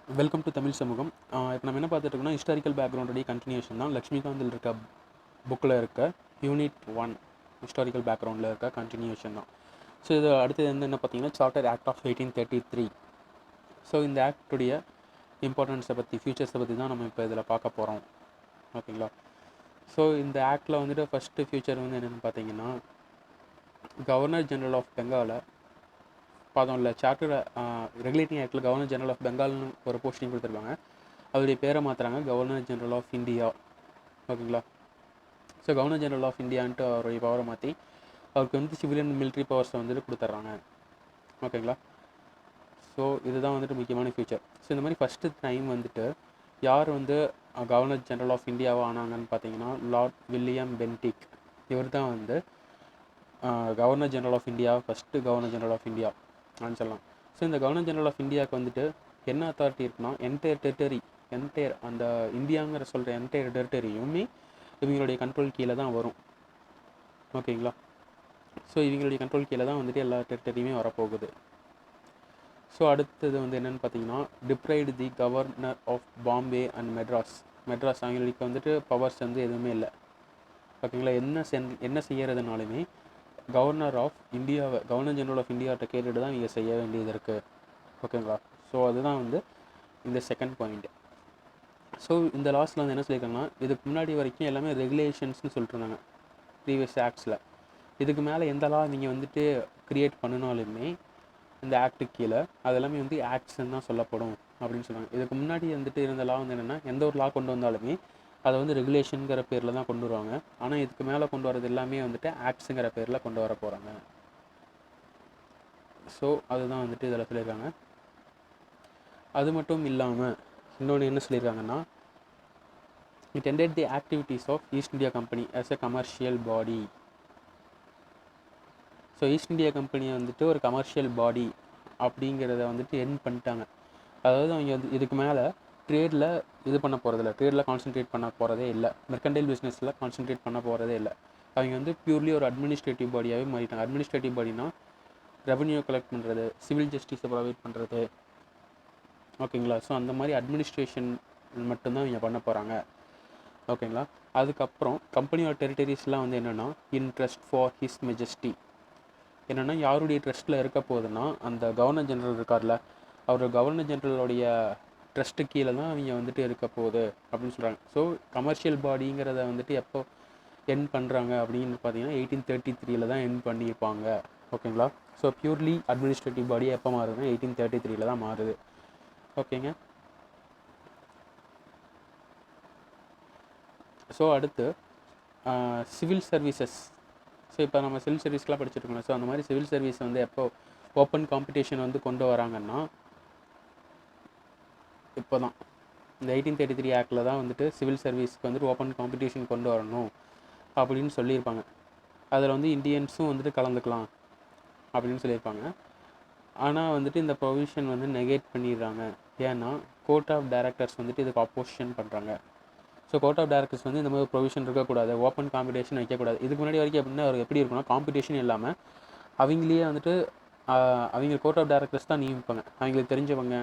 Welcome to Tamil சமூகம். இப்போ நம்ம என்ன பார்த்துட்டு இருக்கோம்னா ஹிஸ்டாரிக்கல் பேக்ரவுண்டோடைய கண்டினியூஷன் தான் லக்ஷ்மிகாந்தில் இருக்க புக்கில் இருக்க யூனிட் 1 ஹிஸ்டாரிக்கல் பேக்ரவுண்டில் இருக்க கண்டினியூஷன் தான். ஸோ இது அடுத்தது என்ன பார்த்தீங்கன்னா சார்ட்டர் ஆக்ட் ஆஃப் 1833. ஸோ இந்த ஆக்டுடைய இம்பார்ட்டன்ஸை பற்றி ஃபியூச்சர்ஸை பற்றி தான் நம்ம இப்போ இதில் பார்க்க போகிறோம். ஓகேங்களா. ஸோ இந்த ஆக்டில் வந்துட்டு ஃபஸ்ட்டு ஃபியூச்சர் வந்து என்னென்னு பார்த்தீங்கன்னா கவர்னர் ஜெனரல் ஆஃப் பெங்காலை பார்த்தோம்ல. சார்ட்டர் ரெகுலேட்டிங் ஆக்டில் கவர்னர் ஜெனரல் ஆஃப் பெங்கால்னு ஒரு போஸ்டிங் கொடுத்துருப்பாங்க. அவருடைய பேரை மாற்றுறாங்க கவர்னர் ஜெனரல் ஆஃப் இந்தியா. ஓகேங்களா. ஸோ கவர்னர் ஜெனரல் ஆஃப் இந்தியான்ட்டு அவருடைய பவரை மாற்றி அவருக்கு வந்து சிவிலியன் மிலிட்ரி பவர்ஸை வந்துட்டு கொடுத்துட்றாங்க. ஓகேங்களா. ஸோ இதுதான் வந்துட்டு முக்கியமான ஃபியூச்சர். ஸோ இந்த மாதிரி ஃபஸ்ட்டு டைம் வந்துட்டு யார் வந்து கவர்னர் ஜெனரல் ஆஃப் இந்தியாவாக ஆனாங்கன்னு பார்த்தீங்கன்னா லார்ட் வில்லியம் பென்டிக். இவர் தான் வந்து governor general of India, first governor general of India சொல்லலாம். ஸோ இந்த கவர்னர் ஜெனரல் ஆஃப் இந்தியாவுக்கு வந்துட்டு என்ன அத்தாரிட்டி இருக்குன்னா என்டையர் அந்த இந்தியாங்கிற சொல்கிற என்டையர் டெரிட்டரியுமே இவங்களுடைய கண்ட்ரோல் கீழே தான் வரும். ஓகேங்களா. ஸோ இவங்களுடைய கண்ட்ரோல் கீழே தான் வந்துட்டு எல்லா டெரிட்டரியுமே வரப்போகுது. ஸோ அடுத்தது வந்து என்னென்னு பார்த்தீங்கன்னா deprived the governor of Bombay and Madras. அவங்களுக்கு வந்துட்டு பவர்ஸ் வந்து எதுவுமே இல்லை. ஓகேங்களா. என்ன செய்யறதுனாலுமே கவர்னர் ஆஃப் இந்தியாவை கவர்னர் ஜெனரல் ஆஃப் இந்தியாட்ட கேட்டுட்டு தான் நீங்கள் செய்ய வேண்டியது இருக்குது. ஓகேங்களா. ஸோ அதுதான் வந்து இந்த செகண்ட் பாயிண்ட். ஸோ இந்த லாஸ்ட்டில் வந்து என்ன சொல்லியிருக்காங்கன்னா இதுக்கு முன்னாடி வரைக்கும் எல்லாமே ரெகுலேஷன்ஸ்னு சொல்லிட்டு இருந்தாங்க ப்ரீவியஸ் ஆக்ட்ஸில். இதுக்கு மேலே எந்த லா நீங்கள் வந்துட்டு க்ரியேட் பண்ணினாலுமே இந்த ஆக்டுக்கு கீழே அதெல்லாமே வந்து ஆக்ட்ஸ்ன்னு தான் சொல்லப்படும் அப்படின்னு சொல்கிறாங்க. இதுக்கு முன்னாடி வந்துட்டு இருந்த லா வந்து என்னென்னா எந்த ஒரு லா கொண்டு வந்தாலுமே அதை வந்து ரெகுலேஷனுங்கிற பேரில் தான் கொண்டு வருவாங்க. ஆனால் இதுக்கு மேலே கொண்டு வரது எல்லாமே வந்துட்டு ஆக்ட்ஸுங்கிற பேரில் கொண்டு வர போகிறாங்க. ஸோ அதுதான் வந்துட்டு இதில் சொல்லியிருக்காங்க. அது மட்டும் இல்லாமல் இன்னொன்று என்ன சொல்லியிருக்காங்கன்னா it ended the activities of East India Company as a commercial body. So East India கம்பெனியை வந்துட்டு ஒரு கமர்ஷியல் பாடி அப்படிங்கிறத வந்துட்டு எண்ட் பண்ணிட்டாங்க. அதாவது அவங்க வந்து இதுக்கு மேலே ட்ரேடில் இது பண்ண போகிறதில்ல, ட்ரேடில் கான்சென்ட்ரேட் பண்ண போகிறதே இல்லை, மெர்கன்டைல் பிஸ்னஸில் கான்சென்ட்ரேட் பண்ண போகிறதே இல்லை. அவங்க வந்து பியூர்லி ஒரு அட்மினிஸ்ட்ரேட்டிவ் பாடியாகவே மாறிட்டாங்க. அட்மினிஸ்ட்ரேட்டிவ் பாடினா ரெவன்யூ கலெக்ட் பண்ணுறது, சிவில் ஜஸ்டிஸை ப்ரொவைட் பண்ணுறது. ஓகேங்களா. ஸோ அந்த மாதிரி அட்மினிஸ்ட்ரேஷன் மட்டும்தான் இவங்க பண்ண போகிறாங்க. ஓகேங்களா. அதுக்கப்புறம் கம்பெனியோட டெரிட்டரிஸ்லாம் வந்து என்னென்னா இன்ட்ரஸ்ட் ஃபார் ஹிஸ் மெஜஸ்டி. என்னென்னா யாருடைய ட்ரஸ்ட்டில் இருக்க போகுதுன்னா அந்த கவர்னர் ஜெனரல் இருக்கார்ல, அவர் கவர்னர் ஜெனரலுடைய ட்ரஸ்ட்டு கீழே தான் அவங்க வந்துட்டு இருக்க போகுது அப்படின்னு சொல்கிறாங்க. ஸோ கமர்ஷியல் பாடிங்கிறத வந்துட்டு எப்போ எண்ட் பண்ணுறாங்க அப்படின்னு பார்த்தீங்கன்னா 1833 தான் எண்ட் பண்ணியிருப்பாங்க. ஓகேங்களா. ஸோ பியூர்லி அட்மினிஸ்ட்ரேட்டிவ் பாடி எப்போ மாறுதுன்னா 1833 தான் மாறுது. ஓகேங்க. ஸோ அடுத்து சிவில் சர்வீசஸ். ஸோ இப்போ நம்ம சிவில் சர்வீஸ்க்கெலாம் படிச்சுருக்கோம். ஸோ அந்த மாதிரி சிவில் சர்வீஸ் வந்து எப்போ ஓப்பன் காம்படிஷன் வந்து கொண்டு வராங்கன்னா இப்போ தான் இந்த 1833 ஆக்டில் தான் வந்துட்டு சிவில் சர்வீஸ்க்கு வந்துட்டு ஓப்பன் காம்படிஷன் கொண்டு வரணும் அப்படின்னு சொல்லியிருப்பாங்க. அதில் வந்து இந்தியன்ஸும் வந்துட்டு கலந்துக்கலாம் அப்படின்னு சொல்லியிருப்பாங்க. ஆனால் வந்துட்டு இந்த ப்ரொவிஷன் வந்து நெகேட் பண்ணிடுறாங்க. ஏன்னா கோர்ட் ஆஃப் டைரக்டர்ஸ் வந்துட்டு இதுக்கு ஆப்போசிஷன் பண்ணுறாங்க. ஸோ கோர்ட் ஆஃப் டைரக்டர்ஸ் வந்து இந்த மாதிரி ப்ரொவிஷன் இருக்கக்கூடாது, ஓப்பன் காம்படிஷன் வைக்கக்கூடாது. இதுக்கு முன்னாடி வரைக்கும் எப்படின்னா அவர் எப்படி இருக்குன்னா காம்படிஷன் இல்லாமல் அவங்களே வந்துட்டு அவங்க கோர்ட் ஆஃப் டைரக்டர்ஸ் தான் நியமிப்பாங்க, அவங்களுக்கு தெரிஞ்சவங்க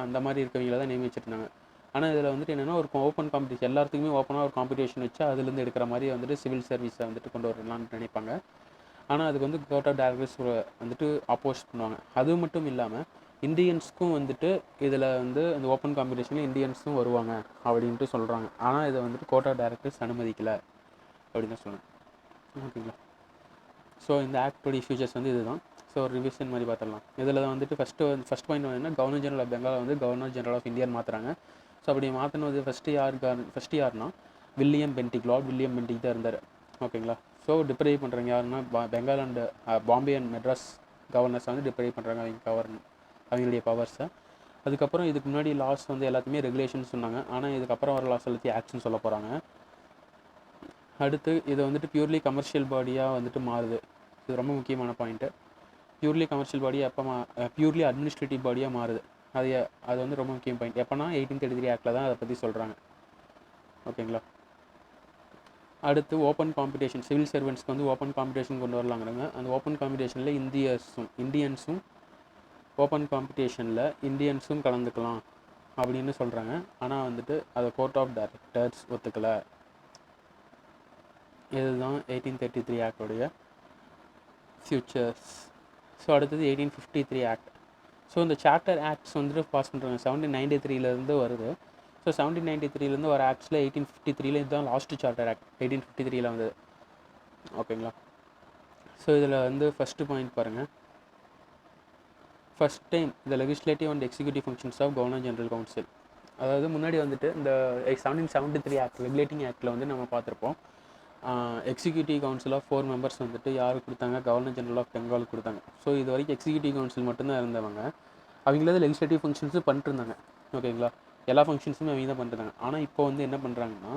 அந்த மாதிரி இருக்கவங்கள தான் நியமிச்சிருந்தாங்க. ஆனால் இதில் வந்துட்டு என்னென்னா ஒரு ஓப்பன் காம்படிஷன் எல்லாத்துக்குமே ஓப்பனாக ஒரு காம்படிஷன் வச்சு அதுலேருந்து எடுக்கிற மாதிரி வந்துட்டு சிவில் சர்வீஸை வந்துட்டு கொண்டு வரலான்னு நினைப்பாங்க. ஆனால் அதுக்கு வந்து கோர்ட் ஆஃப் டைரக்டர்ஸ் வந்துட்டு அப்போஸ் பண்ணுவாங்க. அது மட்டும் இல்லாமல் இந்தியன்ஸ்க்கும் வந்துட்டு இதில் வந்து அந்த ஓப்பன் காம்படிஷனில் இந்தியன்ஸும் வருவாங்க அப்படின்ட்டு சொல்கிறாங்க. ஆனால் இதை வந்துட்டு கோர்ட் ஆஃப் டைரக்டர்ஸ் அனுமதிக்கலை அப்படின்னு தான் சொல்லுவேன். ஓகேங்களா. ஸோ இந்த ஆக்டோடைய ஃபியூச்சர்ஸ் வந்து இதுதான். ஸோ ஒரு ரிவிஷன் மாதிரி பார்த்துடலாம். இதில் வந்துட்டு ஃபஸ்ட் பாயிண்ட் வந்து கவர்னர் ஜெனரல் ஆஃப் பெங்கால் வந்து கவர்னர் ஜெனரல் ஆஃப் இந்தியான்னு மாற்றுறாங்க. ஸோ அப்படி மாற்றினது ஃபஸ்ட்டு யாருன்னா William Bentinck, Lord William Bentinck தான் இருந்தார். ஓகேங்களா. ஸோ டிப்ரைவ் பண்ணுறாங்க யாருன்னா பெங்கால் அண்ட் பாம்பே அண்ட் மெட்ராஸ் கவர்னர்ஸை வந்து டிப்ரைவ் பண்ணுறாங்க அவங்களுடைய பவர்ஸை. அதுக்கப்புறம் இதுக்கு முன்னாடி லாஸ் வந்து எல்லாத்தையுமே ரெகுலேஷன் சொன்னாங்க. ஆனால் இதுக்கப்புறம் வர லாஸ் எல்லாத்தையும் ஆக்ஷன் சொல்ல போகிறாங்க. அடுத்து இது வந்துட்டு பியூர்லி கமர்ஷியல் பாடியாக வந்துட்டு மாறுது. இது ரொம்ப முக்கியமான பாயிண்ட்டு. பியூர்லி கமர்ஷியல் பாடியாக பியூர்லி அட்மினிஸ்ட்ரேட்டிவ் பாடியாக மாறுது. அது வந்து ரொம்ப முக்கியம் பாயிண்ட். எப்போனா 1833 ஆக்டில் தான் அதை பற்றி சொல்கிறாங்க. ஓகேங்களா. அடுத்து ஓப்பன் காம்படிஷன், சிவில் சர்வெண்ட்ஸ்க்கு வந்து ஓப்பன் காம்படிஷன் கொண்டு வரலாங்கிறாங்க. அந்த ஓப்பன் காம்படிஷனில் இந்தியன்ஸும் ஓப்பன் காம்படிஷனில் இந்தியன்ஸும் கலந்துக்கலாம் அப்படின்னு சொல்கிறாங்க. ஆனால் வந்துட்டு அதை கோர்ட் ஆஃப் டைரக்டர்ஸ் ஒத்துக்கலை. இதுதான் 1833 ஆக்டோடைய ஃபியூச்சர்ஸ். ஸோ அடுத்தது 1853 ஆக்ட். ஸோ இந்த சார்ட்டர் ஆக்ட்ஸ் வந்துட்டு பாஸ் பண்ணுறாங்க 1793 வருது. ஸோ 1793 வர ஆக்ட்ஸில் 1853 இதுதான் லாஸ்ட்டு சார்ட்டர் ஆக்ட் 1853 வந்தது. ஓகேங்களா. ஸோ இதில் வந்து ஃபஸ்ட்டு பாயிண்ட் பாருங்கள். First time the legislative and executive functions of governor general council. அதாவது முன்னாடி வந்துட்டு இந்த 1773 ஆக்ட் ரெகுலேட்டிங் ஆக்டில் வந்து நம்ம பார்த்துருப்போம். எக்ஸிக்யூட்டிவ் கவுன்சில் ஆஃப் 4 மெம்பர்ஸ் வந்துட்டு யாருக்கு கொடுத்தாங்க, கவர்னர் ஜெனரல் ஆஃப் பெங்கால் கொடுத்தாங்க. ஸோ இது வரைக்கும் எக்ஸிக்யூட்டிவ் கவுன்சில் மட்டும்தான் இருந்தவங்க. அவங்களது லெஜிஸ்லேட்டிவ் ஃபங்க்ஷன்ஸும் பண்ணிட்டுருந்தாங்க. ஓகேங்களா. எல்லா ஃபங்க்ஷன்ஸுமே அவங்க தான் பண்ணிருந்தாங்க. ஆனால் இப்போ வந்து என்ன பண்ணுறாங்கன்னா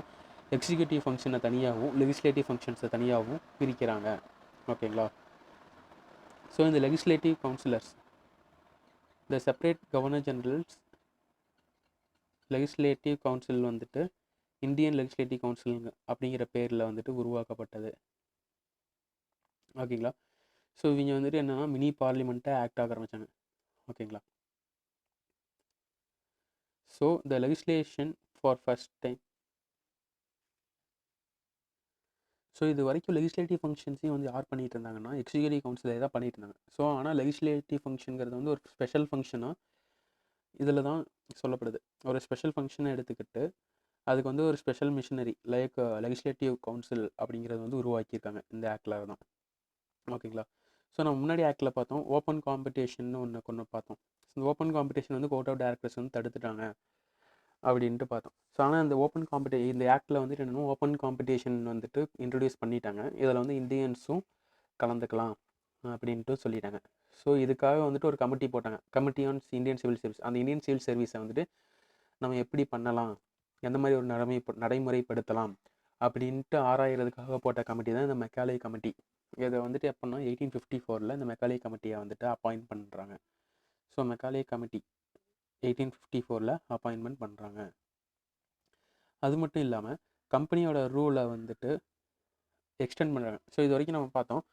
எக்ஸிக்யூட்டிவ் ஃபங்க்ஷனை தனியாகவும் லெஜிஸ்லேட்டிவ் ஃபங்க்ஷன்ஸை தனியாகவும் பிரிக்கிறாங்க. ஓகேங்களா. ஸோ இந்த லெஜிஸ்லேட்டிவ் கவுன்சிலர்ஸ் த separate governor generals legislative council வந்துட்டு இந்தியன் லெஜிஸ்லேட்டிவ் கவுன்சில் அப்படிங்கிற பேரில் வந்துட்டு உருவாக்கப்பட்டது. ஓகேங்களா. ஸோ இவங்க வந்துட்டு என்னென்னா மினி பார்லிமெண்ட்டை ஆக்ட் ஆக ஆரம்பித்தாங்க. ஓகேங்களா. So the legislation for first time. So இது வரைக்கும் லெஜிஸ்லேட்டிவ் ஃபங்க்ஷன்ஸையும் வந்து யார் பண்ணிகிட்டு இருந்தாங்கன்னா எக்ஸிக்யூட்டிவ் கவுன்சிலே தான் பண்ணிகிட்டு இருந்தாங்க. ஸோ ஆனால் லெஜிஸ்லேட்டிவ் ஃபங்க்ஷனுங்கிறது வந்து ஒரு ஸ்பெஷல் ஃபங்க்ஷனாக இதில் தான் சொல்லப்படுது. ஒரு ஸ்பெஷல் ஃபங்க்ஷனை எடுத்துக்கிட்டு அதுக்கு வந்து ஒரு special machinery like legislative council அப்படிங்கிறது வந்து உருவாக்கியிருக்காங்க இந்த ஆக்டில் தான். ஓகேங்களா. ஸோ நம்ம முன்னாடி ஆக்டில் பார்த்தோம் ஓப்பன் காம்படிஷன் ஒன்று பார்த்தோம். இந்த ஓப்பன் காம்படிஷன் வந்து கோர்ட் ஆஃப் டைரக்டர்ஸ் வந்து தடுத்துட்டாங்க அப்படின்ட்டு பார்த்தோம். ஸோ ஆனால் இந்த இந்த ஆக்டில் வந்துட்டு என்னென்னா ஓப்பன் காம்படிஷன் வந்துட்டு இன்ட்ரடியூஸ் பண்ணிட்டாங்க. இதில் வந்து இந்தியன்ஸும் கலந்துக்கலாம் அப்படின்ட்டு சொல்லிட்டாங்க. ஸோ இதுக்காக வந்துட்டு ஒரு கமிட்டி போட்டாங்க, committee on Indian civil service. அந்த இந்தியன் சிவில் சர்வீஸை வந்துட்டு நம்ம எப்படி பண்ணலாம், எந்த மாதிரி ஒரு நடைமுறைப்படுத்தலாம் அப்படின்ட்டு ஆராயிறதுக்காக போட்ட கமிட்டி தான் இந்த மெக்காலே கமிட்டி. இதை வந்துட்டு எப்போன்னா 1854 இந்த மெக்காலே கமிட்டியை வந்துட்டு அப்பாயிண்ட் பண்ணுறாங்க. ஸோ மெக்காலே கமிட்டி 1854 அப்பாயின்மெண்ட் பண்ணுறாங்க. அது மட்டும் இல்லாமல் கம்பெனியோட ரூலை வந்துட்டு எக்ஸ்டெண்ட் பண்ணுறாங்க. ஸோ இது வரைக்கும் நம்ம பார்த்தோம்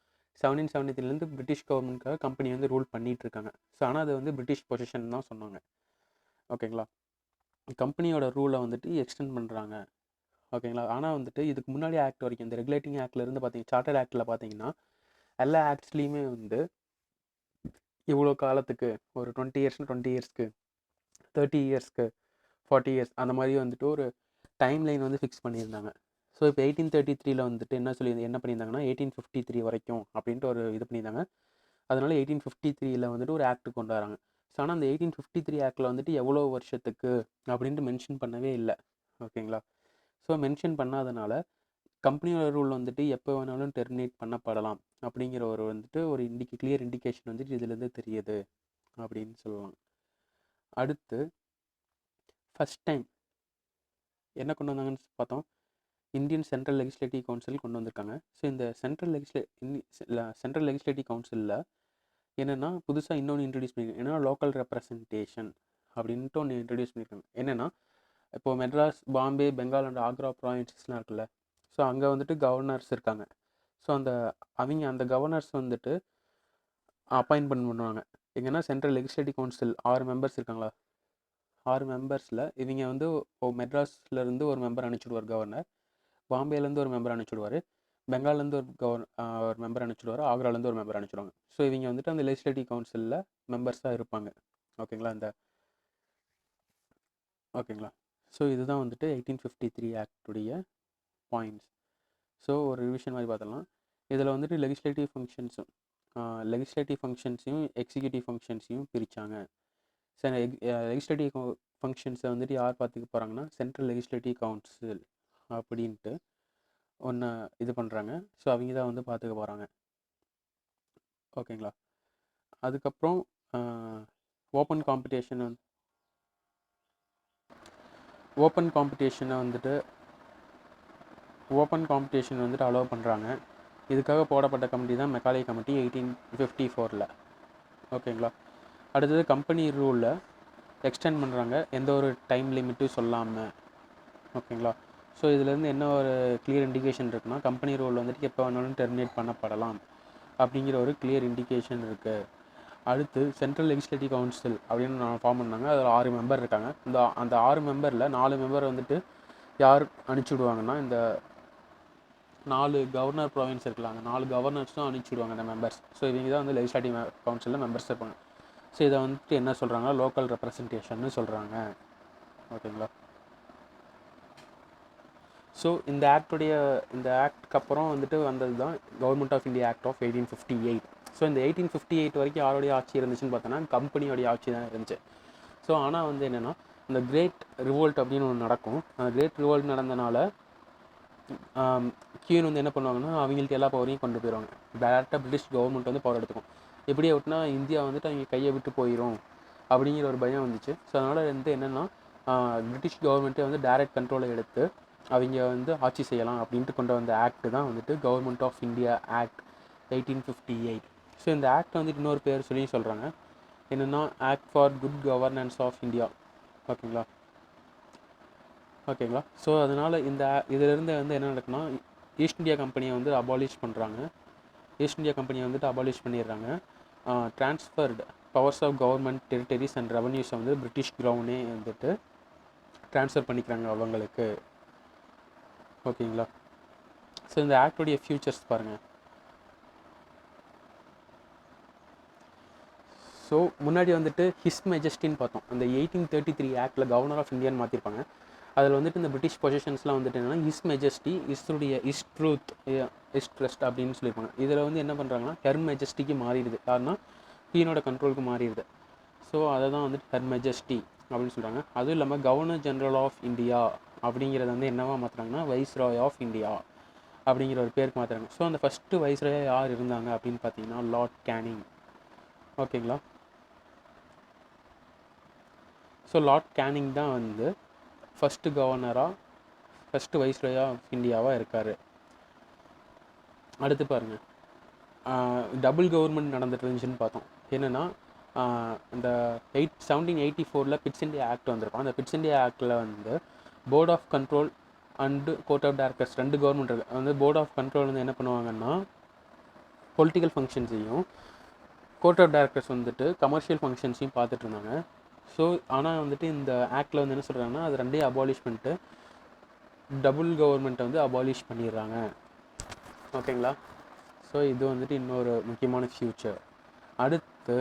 1773 பிரிட்டிஷ் கவர்மெண்ட்காக கம்பெனி வந்து ரூல் பண்ணிகிட்டு இருக்காங்க. ஸோ ஆனால் அது வந்து பிரிட்டிஷ் பொசிஷன் தான் சொன்னாங்க. ஓகேங்களா. கம்பெனியோட ரூலை வந்துட்டு எக்ஸ்டெண்ட் பண்ணுறாங்க. ஓகேங்களா. ஆனால் வந்துட்டு இதுக்கு முன்னாடி ஆக்ட் வரைக்கும் இந்த ரெகுலேட்டிங் ஆக்டில் இருந்து பார்த்தீங்கன்னா சார்ட்டர் ஆக்டில் பார்த்தீங்கன்னா எல்லா ஆக்ட்ஸ்லேயுமே வந்து இவ்வளோ காலத்துக்கு ஒரு 20 இயர்ஸ்க்கு 30 இயர்ஸ்க்கு 40 இயர்ஸ் அந்த மாதிரி வந்துட்டு ஒரு டைம் லைன் வந்து ஃபிக்ஸ் பண்ணியிருந்தாங்க. ஸோ இப்போ 1833 வந்துட்டு என்ன பண்ணியிருந்தாங்கன்னா 1853 வரைக்கும் அப்படின்ட்டு ஒரு இது பண்ணியிருந்தாங்க. அதனால 1853 வந்துட்டு ஒரு ஆக்ட் கொண்டு வராங்க. ஸோ ஆனால் அந்த 1853 ஆக்டில் வந்துட்டு எவ்வளோ வருஷத்துக்கு அப்படின்ட்டு மென்ஷன் பண்ணவே இல்லை. ஓகேங்களா. ஸோ மென்ஷன் பண்ணாதனால கம்பெனியோட ரூல் வந்துட்டு எப்போ வேணாலும் டெர்மினேட் பண்ணப்படலாம் அப்படிங்கிற ஒரு வந்துட்டு ஒரு கிளியர் இண்டிகேஷன் வந்துட்டு இதுலேருந்து தெரியுது அப்படின்னு சொல்லலாம். அடுத்து ஃபஸ்ட் டைம் என்ன கொண்டு வந்தாங்கன்னு பார்த்தோம், இந்தியன் சென்ட்ரல் லெஜிஸ்லேட்டிவ் கவுன்சில் கொண்டு வந்திருக்காங்க. ஸோ இந்த சென்ட்ரல் லெஜிஸ்லேட்டிவ் கவுன்சிலில் என்னென்னா புதுசாக இன்னொன்று இன்ட்ரடியூஸ் பண்ணியிருக்காங்க. என்னென்னா லோக்கல் ரெப்ரசன்டேஷன் அப்படின்ட்டு ஒன்று இன்ட்ரடியூஸ் பண்ணியிருக்காங்க. என்னென்னா இப்போது மெட்ராஸ், பாம்பே, பெங்கால் அண்ட் ஆக்ரா ப்ராவின்சஸ்லாம் இருக்குல்ல. ஸோ அங்கே வந்துட்டு கவர்னர்ஸ் இருக்காங்க. ஸோ அந்த கவர்னர்ஸ் வந்துட்டு அப்பாயின்ட் பண்ணுவாங்க. எங்கன்னா சென்ட்ரல் லெஜிஸ்லேட்டிவ் கவுன்சில் 6 மெம்பர்ஸ் இருக்காங்களா, 6 மெம்பர்ஸில் இவங்க வந்து மெட்ராஸ்லேருந்து ஒரு மெம்பர் அனுப்பிச்சுடுவார் கவர்னர், பாம்பேலேருந்து ஒரு மெம்பர் அனுப்பிச்சுடுவார், பெங்கால்லேருந்து ஒரு மெம்பர் அனுப்பிச்சுடுவார், ஆக்ராலேருந்து ஒரு மெம்பர் அனுப்பிச்சுடுவாங்க. ஸோ இவங்க வந்துட்டு அந்த லெஜிஸ்லேட்டிவ் கவுன்சிலில் மெம்பர்ஸாக இருப்பாங்க. ஓகேங்களா. ஓகேங்களா. ஸோ இதுதான் வந்துட்டு 1853 ஆக்டுடைய பாயிண்ட்ஸ். ஸோ ஒரு ரிவிஷன் மாதிரி பார்த்தலாம். இதில் வந்துட்டு லெஜிஸ்லேட்டிவ் ஃபங்க்ஷன்ஸையும் எக்ஸிக்யூட்டிவ் ஃபங்க்ஷன்ஸையும் பிரித்தாங்க. லெஜிஸ்லேட்டிவ் ஃபங்க்ஷன்ஸை வந்துட்டு யார் பார்த்துக்க போகிறாங்கன்னா சென்ட்ரல் லெஜிஸ்லேட்டிவ் கவுன்சில் அப்படின்ட்டு ஒன்று இது பண்ணுறாங்க. ஸோ அவங்க தான் வந்து பார்த்துக்க போகிறாங்க. ஓகேங்களா. அதுக்கப்புறம் ஓப்பன் காம்படிஷனை வந்துட்டு அலோவ் பண்ணுறாங்க. இதுக்காக போடப்பட்ட கமிட்டி தான் மெக்காலே கமிட்டி 1854. ஓகேங்களா. அடுத்தது கம்பெனி ரூலில் எக்ஸ்டெண்ட் பண்ணுறாங்க, எந்த ஒரு டைம் லிமிட்டும் சொல்லாமல். ஓகேங்களா. ஸோ இதுலேருந்து என்ன ஒரு கிளியர் இண்டிகேஷன் இருக்குன்னா கம்பெனி ரூல் வந்துட்டு எப்போ வேணாலும் டெர்மினேட் பண்ணப்படலாம் அப்படிங்கிற ஒரு கிளியர் இண்டிகேஷன் இருக்குது. அடுத்து சென்ட்ரல் லெஜிஸ்லேட்டிவ் கவுன்சில் அப்படின்னு ஃபார்ம் பண்ணாங்க. அதில் 6 மெம்பர் இருக்காங்க. அந்த 6 மெம்பரில் 4 மெம்பர் வந்துட்டு யார் அனுப்பிச்சி விடுவாங்கன்னா, இந்த 4 கவர்னர் ப்ராவின்ஸ் இருக்கலாங்க, 4 கவர்னர்ஸ் தான் அனுப்பிச்சி விடுவாங்க இந்த மெம்பர்ஸ். ஸோ இவங்க தான் வந்து லெஜிஸ்லேட்டிவ் கவுன்சிலில் மெம்பர்ஸ் இருப்பாங்க. ஸோ இதை வந்துட்டு என்ன சொல்கிறாங்க, லோக்கல் ரெப்ரசன்டேஷன்னு சொல்கிறாங்க. ஓகேங்களா. ஸோ இந்த ஆக்டுக்கு அப்புறம் வந்துட்டு வந்தது தான் government of India act of 1858. So இந்த 1858 வரைக்கும் யாருடைய ஆட்சி இருந்துச்சுன்னு பார்த்தோன்னா கம்பெனியோடைய ஆட்சி தான் இருந்துச்சு. ஸோ ஆனால் வந்து என்னென்னா, இந்த கிரேட் ரிவோல்ட் அப்படின்னு ஒன்று நடக்கும். அந்த கிரேட் ரிவோல்ட் நடந்தனால கியூன் வந்து என்ன பண்ணுவாங்கன்னா, அவங்களுக்கு எல்லா பவரையும் கொண்டு போயிடுவாங்க. டேரெக்டாக பிரிட்டிஷ் கவர்மெண்ட் வந்து பவர் எடுத்துக்கும். எப்படியே விட்டுனா இந்தியா வந்துட்டு அவங்க கையை விட்டு போயிடும் அப்படிங்கிற ஒரு பயம் வந்துச்சு. ஸோ அதனால் வந்து என்னென்னா, பிரிட்டிஷ் கவர்மெண்ட்டே வந்து டைரக்ட் கண்ட்ரோலை எடுத்து அவங்க வந்து ஆட்சி செய்யலாம் அப்படின்ட்டு கொண்டு வந்த ஆக்ட் தான் வந்துட்டு government of India act 1858. So இந்த ஆக்ட் வந்துட்டு இன்னொரு பேர் சொல்கிறாங்க, என்னென்னா act for good governance of India. ஓகேங்களா. ஸோ அதனால் இதிலேருந்து வந்து என்ன நடக்குன்னா, ஈஸ்ட் இந்தியா கம்பெனியை வந்து அபாலிஷ் பண்ணுறாங்க. ஈஸ்ட் இந்தியா கம்பெனியை வந்துட்டு அபாலிஷ் பண்ணிடுறாங்க. Transferred powers of government territories and ரெவன்யூஸை வந்து பிரிட்டிஷ் கிரவுனே வந்துட்டு ட்ரான்ஸ்ஃபர் பண்ணிக்கிறாங்க அவங்களுக்கு. ஓகேங்களா. ஸோ இந்த ஆக்டுடைய ஃபியூச்சர்ஸ் பாருங்கள். ஸோ முன்னாடி வந்துட்டு ஹிஸ் மெஜஸ்டின்னு பார்த்தோம். அந்த 1833 ஆக்டில் கவர்னர் ஆஃப் இந்தியான்னு மாற்றிருப்பாங்க. அதில் வந்துட்டு இந்த பிரிட்டிஷ் பொசிஷன்ஸ்லாம் வந்துட்டு என்னென்னா, his majesty, is truth, is trust அப்படின்னு சொல்லியிருப்பாங்க. இதில் வந்து என்ன பண்ணுறாங்கன்னா, ஹெர் மெஜஸ்டிக்கு மாறிடுது. யாருன்னா குவீனோட கண்ட்ரோலுக்கு மாறிடுது. ஸோ அதை தான் வந்துட்டு ஹெர் மெஜஸ்டி அப்படின்னு சொல்கிறாங்க. அதுவும் இல்லாமல் கவர்னர் ஜெனரல் ஆஃப் இந்தியா அப்படிங்கிறத வந்து என்னவா மாற்றுறாங்கன்னா, வைஸ்ராய் ஆஃப் இந்தியா அப்படிங்கிற ஒரு பேருக்கு மாற்றுறாங்க. ஸோ அந்த ஃபஸ்ட்டு வைஸ்ராய் யார் இருந்தாங்க அப்படின்னு பார்த்தீங்கன்னா, லார்ட் கேனிங். ஓகேங்களா. ஸோ லார்ட் கேனிங் தான் வந்து ஃபஸ்ட்டு கவர்னராக, ஃபஸ்ட்டு வைஸ்ராய் ஆஃப் இந்தியாவாக இருக்கார். அடுத்து பாருங்கள், டபுள் கவர்மெண்ட் நடந்துட்டு இருந்துச்சுன்னு பார்த்தோம். என்னென்னா, இந்த 1784 பிட்ஸ் இந்தியா ஆக்ட் வந்திருக்கும். அந்த பிட்ஸ் இந்தியா ஆக்டில் வந்து board of control and court of directors 2 government இருக்குது. வந்து போர்ட் ஆஃப் கண்ட்ரோல் வந்து என்ன பண்ணுவாங்கன்னா, பொலிட்டிக்கல் ஃபங்க்ஷன்ஸையும், கோர்ட் ஆஃப் டைரக்டர்ஸ் வந்துட்டு கமர்ஷியல் ஃபங்க்ஷன்ஸையும் பார்த்துட்டு இருந்தாங்க. ஸோ ஆனால் வந்துட்டு இந்த ஆக்டில் வந்து என்ன சொல்கிறாங்கன்னா, அது 2 அபாலிஷ் பண்ணிட்டு டபுள் கவர்மெண்ட்டை வந்து அபாலிஷ் பண்ணிடுறாங்க. ஓகேங்களா. ஸோ இது வந்துட்டு இன்னொரு முக்கியமான ஃபியூச்சர். அடுத்து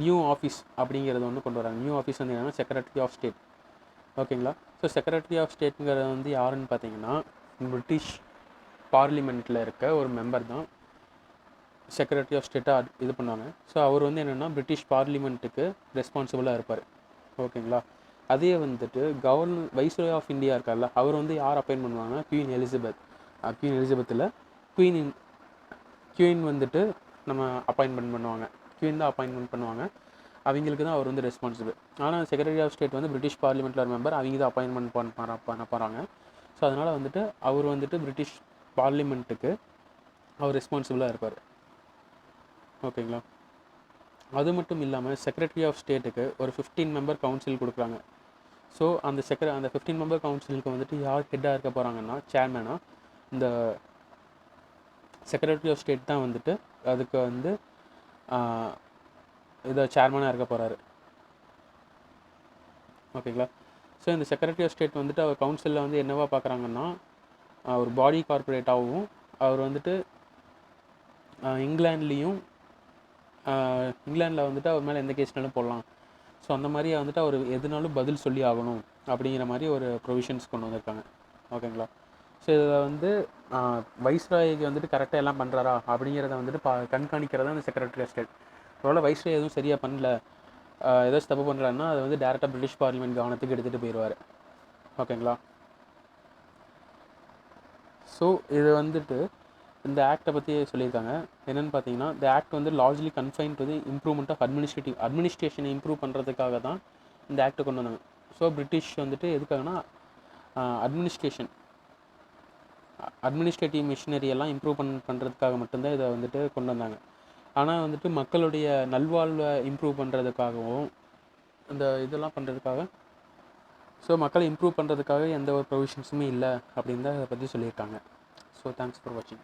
நியூ ஆஃபீஸ் அப்படிங்கிறது ஒன்று கொண்டு வராங்க. நியூ ஆஃபீஸ் வந்து என்னென்னா, செக்ரட்டரி ஆஃப் ஸ்டேட். ஓகேங்களா. ஸோ செக்ரட்டரி ஆஃப் ஸ்டேட்டுங்கிறது வந்து யாருன்னு பார்த்தீங்கன்னா, பிரிட்டிஷ் பார்லிமெண்ட்டில் இருக்க ஒரு மெம்பர் தான் செக்ரட்டரி ஆஃப் ஸ்டேட்டாக இது பண்ணுவாங்க. ஸோ அவர் வந்து என்னென்னா, பிரிட்டிஷ் பார்லிமெண்ட்டுக்கு ரெஸ்பான்சிபிளாக இருப்பார். ஓகேங்களா. அதே வந்துட்டு வைஸ்ராய் ஆஃப் இந்தியா இருக்கார்ல, அவர் வந்து யார் அப்பாயின்ட் பண்ணுவாங்கன்னா, குவீன் எலிசபெத்தில் குவீன் வந்துட்டு நம்ம அப்பாயின்மெண்ட் பண்ணுவாங்க. குவீன் தான் அப்பாயின்மெண்ட் பண்ணுவாங்க. அவங்களுக்கு தான் அவர் வந்து ரெஸ்பான்சிபிள். ஆனால் செக்ரட்டரி ஆஃப் ஸ்டேட் வந்து பிரிட்டிஷ் பார்லிமெண்ட்டில் ஒரு மெம்பர், அவங்க தான் அப்பாயின்மெண்ட் பண்ண போகிறாங்க. ஸோ அதனால் வந்துட்டு அவர் வந்துட்டு பிரிட்டிஷ் பார்லிமெண்ட்டுக்கு அவர் ரெஸ்பான்சிபிளாக இருப்பார். ஓகேங்களா. அது மட்டும் இல்லாமல் செக்ரட்டரி ஆஃப் ஸ்டேட்டுக்கு ஒரு 15 மெம்பர் கவுன்சில் கொடுக்குறாங்க. ஸோ அந்த 15 மெம்பர் கவுன்சிலுக்கு வந்துட்டு யார் ஹெட்டாக இருக்க போகிறாங்கன்னா, சேர்மேனாக இந்த செக்ரட்டரி ஆஃப் ஸ்டேட் தான் வந்துட்டு அதுக்கு வந்து இதை சேர்மனாக இருக்க போகிறாரு. ஓகேங்களா. ஸோ இந்த செக்ரட்டரி ஆஃப் ஸ்டேட் வந்துட்டு அவர் கவுன்சிலில் வந்து என்னவா பார்க்குறாங்கன்னா, ஒரு பாடி கார்பரேட்டாகவும், அவர் வந்துட்டு இங்கிலாண்டில் வந்துட்டு அவர் மேலே எந்த கேஸ்னாலும் போடலாம். ஸோ அந்த மாதிரி வந்துட்டு அவர் எதுனாலும் பதில் சொல்லி ஆகணும் அப்படிங்கிற மாதிரி ஒரு ப்ரொவிஷன்ஸ் கொண்டு வந்திருக்காங்க. ஓகேங்களா. ஸோ இதில் வந்து வைஸ்ராய்க்கு வந்துட்டு கரெக்டாக எல்லாம் பண்ணுறாரா அப்படிங்கிறத வந்துட்டு கண்காணிக்கிறதா இந்த செக்ரட்டரி ஆஃப் ஸ்டேட். ஒருவேளை வைஸ்ராய் எதுவும் சரியாக பண்ணல, ஏதாச்சும் தப்பு பண்ணுறாருன்னா அதை வந்து டேரெக்டாக பிரிட்டிஷ் பார்லிமெண்ட் கவனத்துக்கு எடுத்துகிட்டு போயிடுவார். ஓகேங்களா. ஸோ இது வந்துட்டு இந்த ஆக்டை பற்றி சொல்லியிருக்காங்க. என்னென்னு பார்த்தீங்கன்னா, இந்த ஆக்ட் வந்து largely confine to the improvement of அட்மினிஸ்ட்ரேஷனை இம்ப்ரூவ் பண்ணுறதுக்காக தான் இந்த ஆக்டை கொண்டு வந்தாங்க. ஸோ பிரிட்டிஷ் வந்துட்டு எதுக்காகனா அட்மினிஸ்ட்ரேட்டிவ் மிஷினரி எல்லாம் இம்ப்ரூவ் பண்ணுறதுக்காக மட்டும்தான் இதை வந்துட்டு கொண்டு வந்தாங்க. ஆனால் வந்துட்டு மக்களுடைய நல்வாழ்வை இம்ப்ரூவ் பண்ணுறதுக்காகவும் இந்த இதெல்லாம் பண்ணுறதுக்காக, ஸோ மக்களை இம்ப்ரூவ் பண்ணுறதுக்காக எந்த ஒரு ப்ரொவிஷன்ஸுமே இல்லை அப்படின்னு தான் இதை பற்றி சொல்லியிருக்காங்க. ஸோ தேங்க்ஸ் ஃபார் வாட்சிங்.